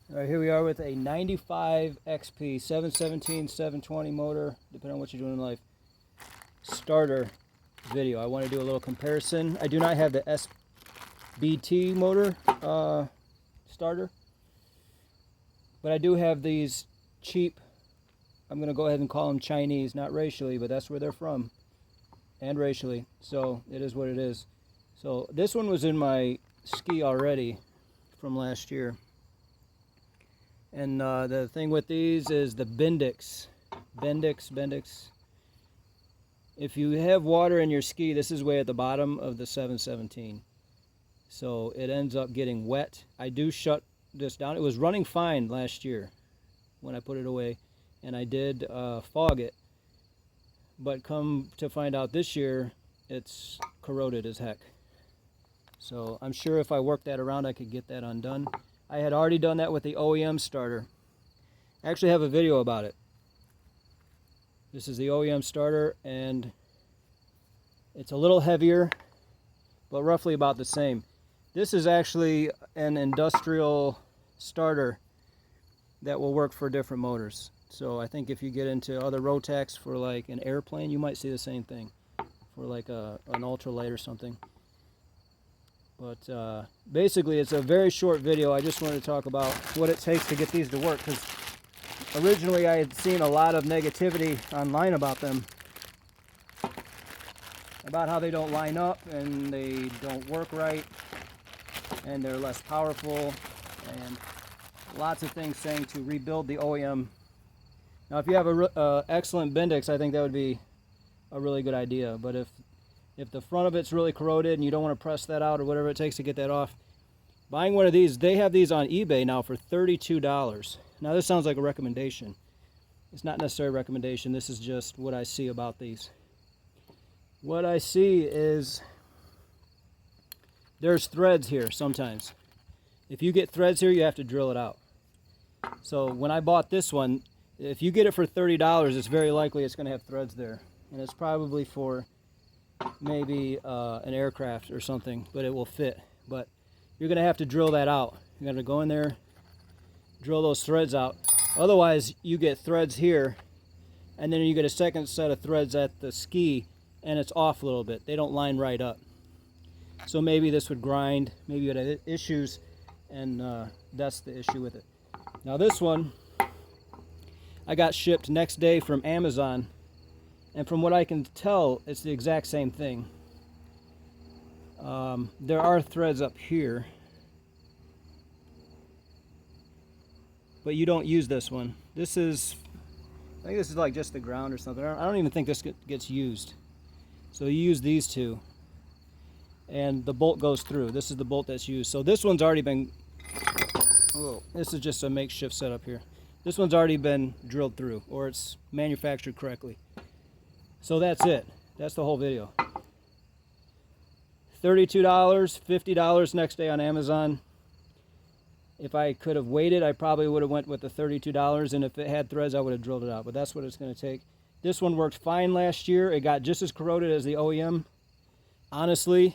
All right, here we are with a 95 XP 717 720 motor, depending on what you're doing in life. Starter video. I want to do a little comparison. I do not have the SBT motor starter, but I do have these cheap, I'm going to go ahead and call them Chinese, not racially, but that's where they're from, and racially, so it is what it is. So this one was in my ski already from last year. And the thing with these is the Bendix. If you have water in your ski, this is way at the bottom of the 717. So it ends up getting wet. I do shut this down. It was running fine last year when I put it away. And I did fog it. But come to find out this year, it's corroded as heck. So I'm sure if I work that around, I could get that undone. I had already done that with the OEM starter. I actually have a video about it. This is the OEM starter, and it's a little heavier, but roughly about the same. This is actually an industrial starter that will work for different motors. So I think if you get into other Rotax for like an airplane, you might see the same thing for like an ultralight or something. But basically, it's a very short video. I just wanted to talk about what it takes to get these to work, because originally I had seen a lot of negativity online about them, about how they don't line up and they don't work right and they're less powerful, and lots of things saying to rebuild the OEM. Now, if you have a excellent Bendix, I think that would be a really good idea. But if the front of it's really corroded and you don't want to press that out or whatever it takes to get that off, buying one of these, they have these on eBay now for $32. Now this sounds like a recommendation. It's not necessarily a recommendation. This is just what I see about these. What I see is there's threads here sometimes. If you get threads here, you have to drill it out. So when I bought this one, if you get it for $30, it's very likely it's going to have threads there. And it's probably for maybe an aircraft or something, but it will fit. But you're going to have to drill that out. You're going to go in there, drill those threads out. Otherwise, you get threads here, and then you get a second set of threads at the ski, and it's off a little bit. They don't line right up. So maybe this would grind, maybe you would have issues, and that's the issue with it. Now this one, I got shipped next day from Amazon. And from what I can tell, it's the exact same thing. There are threads up here, but you don't use this one. This is, I think this is like just the ground or something. I don't even think this gets used. So you use these two, and the bolt goes through. This is the bolt that's used. So this one's already been, oh, this is just a makeshift setup here. This one's already been drilled through, or it's manufactured correctly. So that's it. That's the whole video. $32, $50 next day on Amazon. If I could have waited, I probably would have went with the $32, and if it had threads, I would have drilled it out. But that's what it's going to take. This one worked fine last year. It got just as corroded as the OEM. Honestly,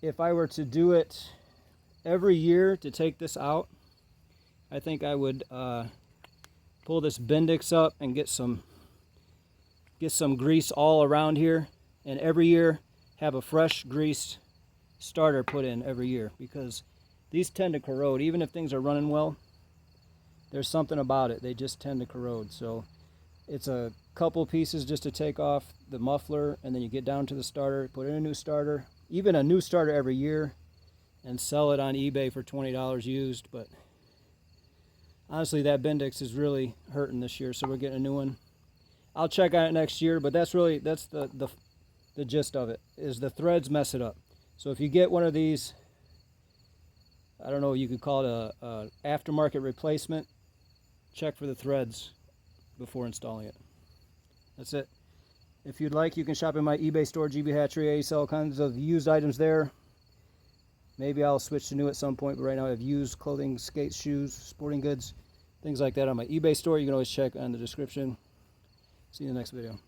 if I were to do it every year to take this out, I think I would pull this Bendix up and get some grease all around here, and every year have a fresh greased starter put in every year, because these tend to corrode. Even if things are running well, there's something about it. They just tend to corrode. So it's a couple pieces just to take off the muffler, and then you get down to the starter, put in a new starter, even a new starter every year, and sell it on eBay for $20 used. But honestly, that Bendix is really hurting this year, so we're getting a new one. I'll check on it next year, but that's the gist of it, is the threads mess it up. So if you get one of these, I don't know, you could call it a aftermarket replacement, check for the threads before installing it. That's it. If you'd like, you can shop in my eBay store, GB Hatchery. I sell all kinds of used items there. Maybe I'll switch to new at some point, but right now I have used clothing, skates, shoes, sporting goods, things like that on my eBay store. You can always check on the description. See you in the next video.